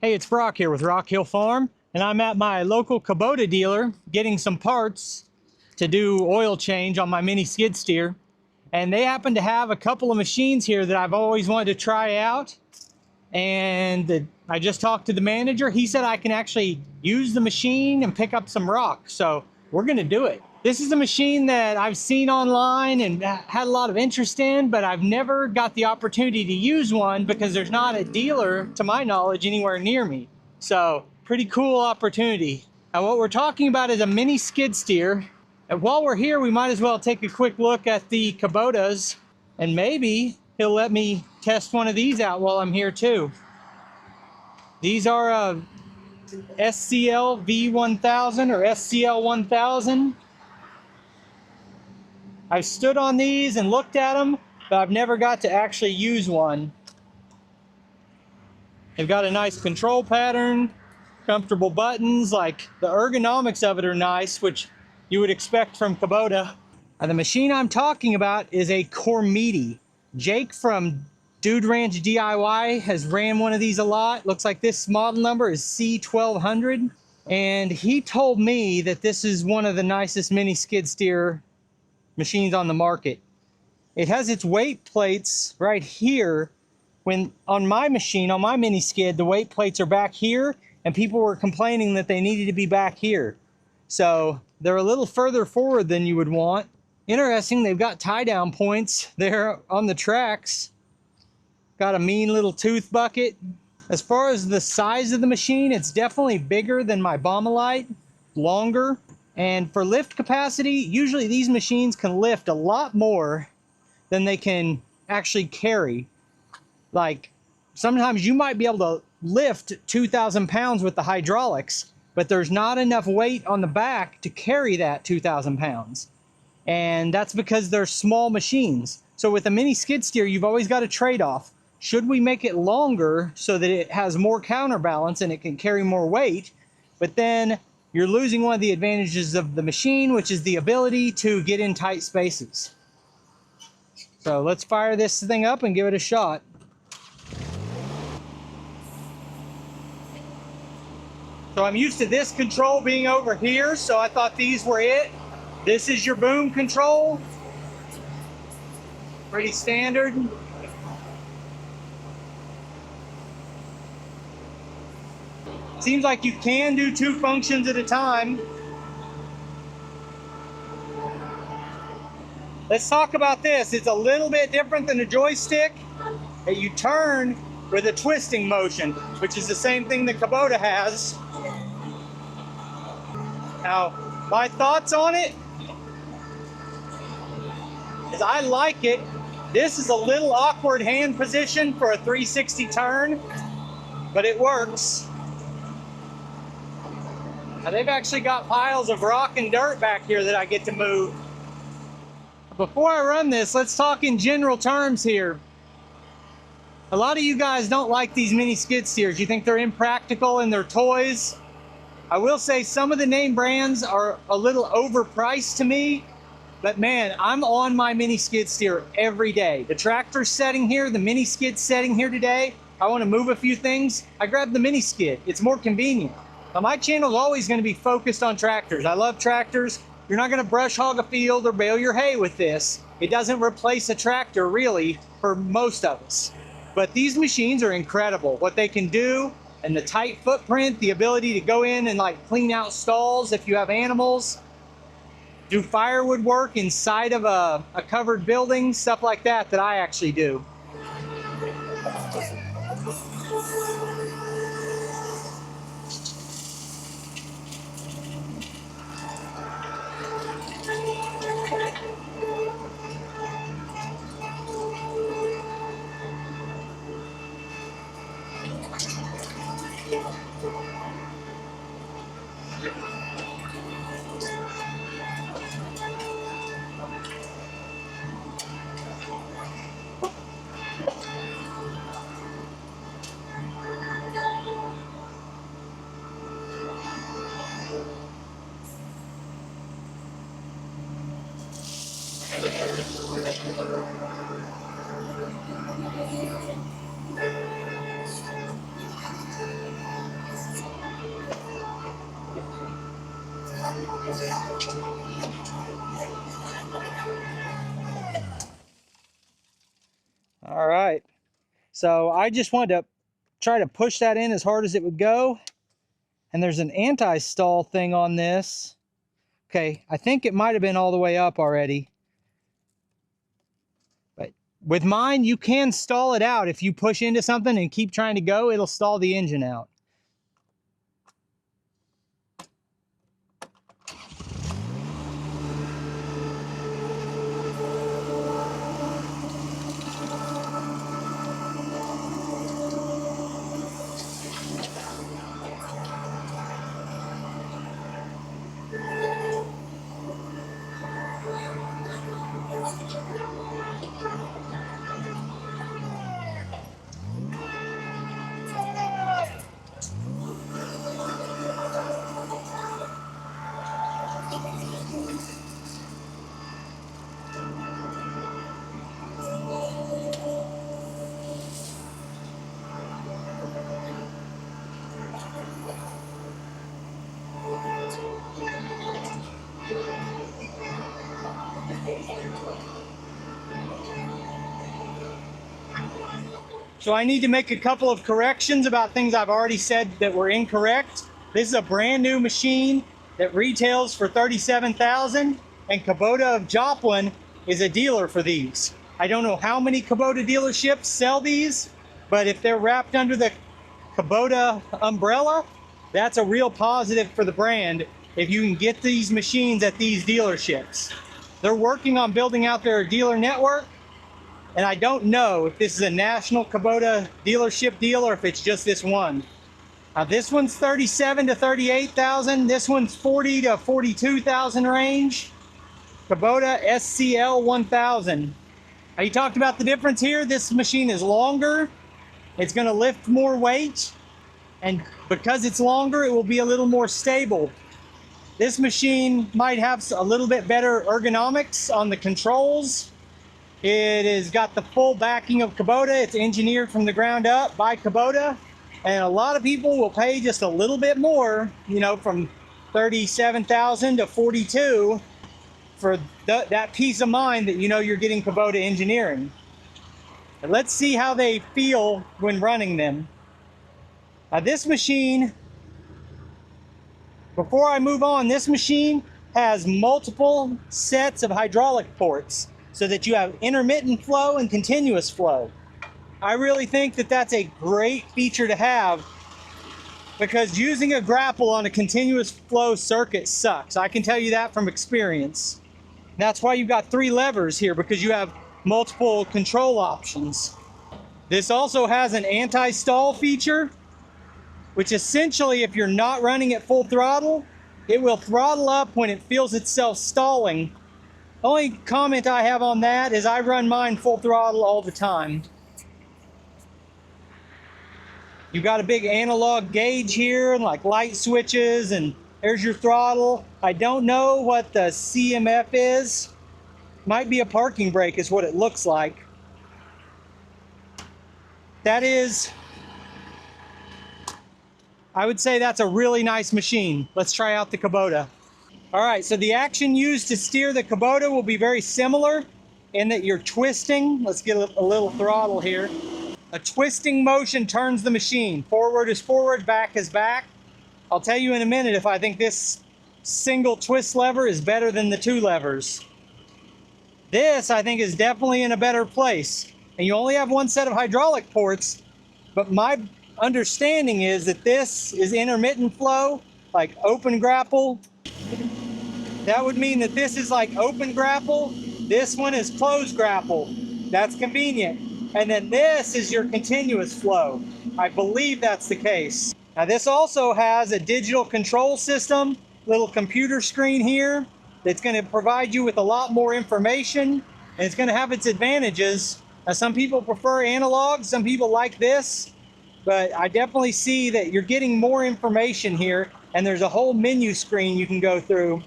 Hey, it's Brock here with Rock Hill Farm, and I'm at my local Kubota dealer getting some parts to do oil change on my mini skid steer. And they happen to have a couple of machines here that I've always wanted to try out. And I just talked to the manager. He said I can actually use the machine and pick up some rock. So we're gonna do it. This is a machine that I've seen online and had a lot of interest in, but I've never got the opportunity to use one because there's not a dealer, to my knowledge, anywhere near me. So pretty cool opportunity. Now what we're talking about is a mini skid steer. And while we're here, we might as well take a quick look at the Kubotas, and maybe he'll let me test one of these out while I'm here too. These are SCL V1000 or SCL 1000. I've stood on these and looked at them, but I've never got to actually use one. They've got a nice control pattern, comfortable buttons, like the ergonomics of it are nice, which you would expect from Kubota. And the machine I'm talking about is a Cormidi. Jake from Dude Ranch DIY has ran one of these a lot. Looks like this model number is C1200. And he told me that this is one of the nicest mini skid steer machines on the market. It has its weight plates right here. When on my machine, on my mini skid, the weight plates are back here, and people were complaining that they needed to be back here. So they're a little further forward than you would want. Interesting, they've got tie down points there on the tracks. Got a mean little tooth bucket. As far as the size of the machine, it's definitely bigger than my Baumolite, longer. And for lift capacity, usually these machines can lift a lot more than they can actually carry. Like, sometimes you might be able to lift 2,000 pounds with the hydraulics, but there's not enough weight on the back to carry that 2,000 pounds. And that's because they're small machines. So with a mini skid steer, you've always got a trade-off. Should we make it longer so that it has more counterbalance and it can carry more weight? But then you're losing one of the advantages of the machine, which is the ability to get in tight spaces. So let's fire this thing up and give it a shot. So I'm used to this control being over here, so I thought these were it. This is your boom control. Pretty standard. Seems like you can do two functions at a time. Let's talk about this. It's a little bit different than a joystick that you turn with a twisting motion, which is the same thing that Kubota has. Now, my thoughts on it is I like it. This is a little awkward hand position for a 360 turn, but it works. Now they've actually got piles of rock and dirt back here that I get to move. Before I run this, let's talk in general terms here. A lot of you guys don't like these mini skid steers. You think they're impractical and they're toys. I will say some of the name brands are a little overpriced to me, but man, I'm on my mini skid steer every day. The tractor's setting here, the mini skid's setting here today. I want to move a few things. I grab the mini skid. It's more convenient. Now my channel is always going to be focused on tractors. I love tractors. You're not going to brush hog a field or bale your hay with this. It doesn't replace a tractor really for most of us. But these machines are incredible. What they can do and the tight footprint, the ability to go in and like clean out stalls if you have animals, do firewood work inside of a covered building, stuff like that I actually do. All right, so I just wanted to try to push that in as hard as it would go. And there's an anti-stall thing on this. Okay, I think it might have been all the way up already. But with mine, you can stall it out. If you push into something and keep trying to go, it'll stall the engine out. So I need to make a couple of corrections about things I've already said that were incorrect. This is a brand new machine that retails for $37,000, and Kubota of Joplin is a dealer for these. I don't know how many Kubota dealerships sell these, but if they're wrapped under the Kubota umbrella, that's a real positive for the brand if you can get these machines at these dealerships. They're working on building out their dealer network, and I don't know if this is a national Kubota dealership deal or if it's just this one. This one's $37,000 to $38,000. This one's $40,000 to $42,000 range. Kubota SCL 1000. You talked about the difference here. This machine is longer. It's going to lift more weight, and because it's longer, it will be a little more stable. This machine might have a little bit better ergonomics on the controls. It has got the full backing of Kubota. It's engineered from the ground up by Kubota, and a lot of people will pay just a little bit more, you know, from $37,000 to $42,000 for that peace of mind that you know you're getting Kubota engineering. But let's see how they feel when running them. This machine, before I move on, this machine has multiple sets of hydraulic ports so that you have intermittent flow and continuous flow. I really think that that's a great feature to have, because using a grapple on a continuous flow circuit sucks. I can tell you that from experience. That's why you've got 3 levers here, because you have multiple control options. This also has an anti-stall feature, which essentially, if you're not running at full throttle, it will throttle up when it feels itself stalling. The only comment I have on that is I run mine full throttle all the time. You've got a big analog gauge here, and like light switches, and there's your throttle. I don't know what the CMF is. Might be a parking brake is what it looks like. That is, I would say that's a really nice machine. Let's try out the Kubota. All right, so the action used to steer the Kubota will be very similar in that you're twisting. Let's get a little throttle here. A twisting motion turns the machine. Forward is forward, back is back. I'll tell you in a minute if I think this single twist lever is better than the 2 levers. This, I think, is definitely in a better place. And you only have 1 set of hydraulic ports, but my understanding is that this is intermittent flow, like open grapple. That would mean that this is like open grapple. This one is closed grapple. That's convenient. And then this is your continuous flow. I believe that's the case. Now this also has a digital control system, little computer screen here that's going to provide you with a lot more information, and it's going to have its advantages. Now some people prefer analog, some people like this, but I definitely see that you're getting more information here, and there's a whole menu screen you can go through.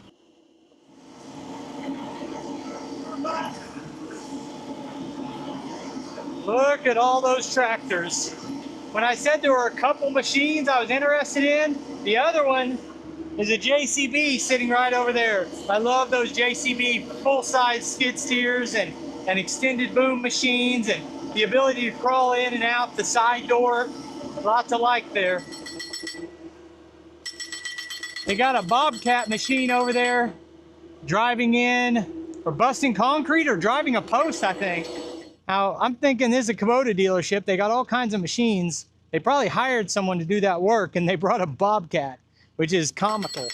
Look at all those tractors. When I said there were a couple machines I was interested in, the other one is a JCB sitting right over there. I love those JCB full-size skid steers and extended boom machines and the ability to crawl in and out the side door. Lots to like there. They got a Bobcat machine over there driving in or busting concrete or driving a post, I think. Now, I'm thinking this is a Kubota dealership. They got all kinds of machines. They probably hired someone to do that work and they brought a Bobcat, which is comical.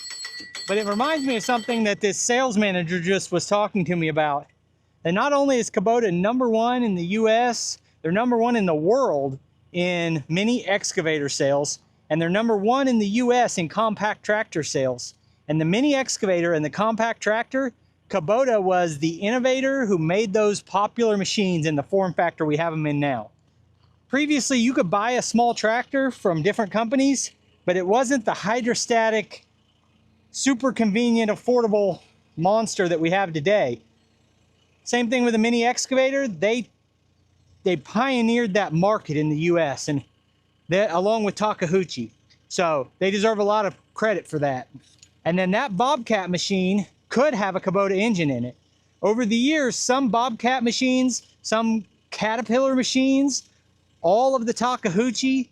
But it reminds me of something that this sales manager just was talking to me about. And not only is Kubota #1 in the US, they're #1 in the world in mini excavator sales, and they're #1 in the US in compact tractor sales. And the mini excavator and the compact tractor, Kubota was the innovator who made those popular machines in the form factor we have them in now. Previously, you could buy a small tractor from different companies, but it wasn't the hydrostatic, super convenient, affordable monster that we have today. Same thing with the mini excavator. They pioneered that market in the US, and that, along with Takeuchi. So they deserve a lot of credit for that. And then that Bobcat machine could have a Kubota engine in it. Over the years, some Bobcat machines, some Caterpillar machines, all of the Takeuchi,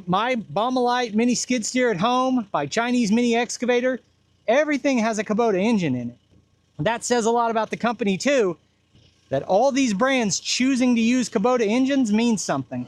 my Bommalite mini skid steer at home, my Chinese mini excavator, everything has a Kubota engine in it. That says a lot about the company too, that all these brands choosing to use Kubota engines means something.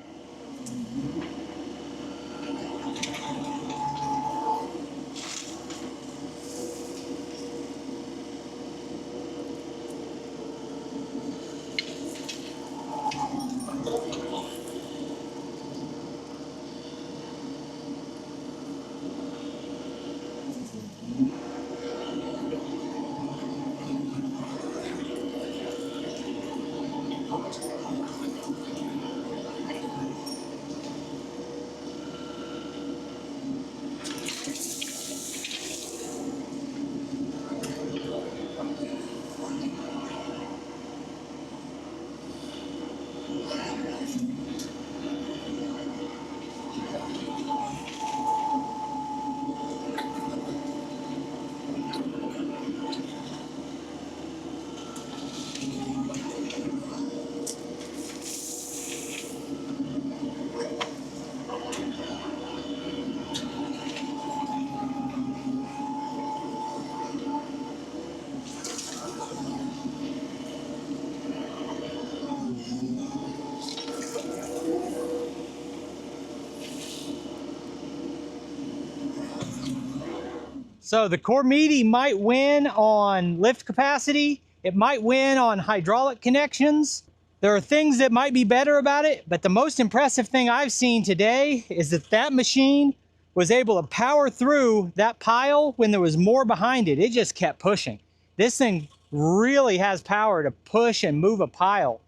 So the Cormidi might win on lift capacity. It might win on hydraulic connections. There are things that might be better about it, but the most impressive thing I've seen today is that that machine was able to power through that pile when there was more behind it. It just kept pushing. This thing really has power to push and move a pile.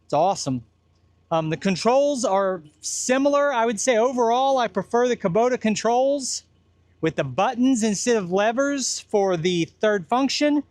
It's awesome. The controls are similar. I would say overall, I prefer the Kubota controls with the buttons instead of levers for the third function.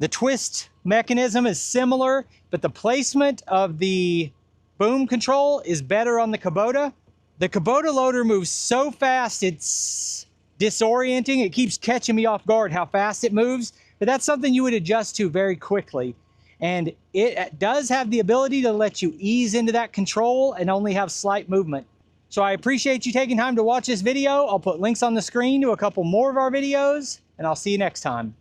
The twist mechanism is similar, but the placement of the boom control is better on the Kubota. The Kubota loader moves so fast, it's disorienting. It keeps catching me off guard how fast it moves, but that's something you would adjust to very quickly. And it does have the ability to let you ease into that control and only have slight movement. So I appreciate you taking time to watch this video. I'll put links on the screen to a couple more of our videos, and I'll see you next time.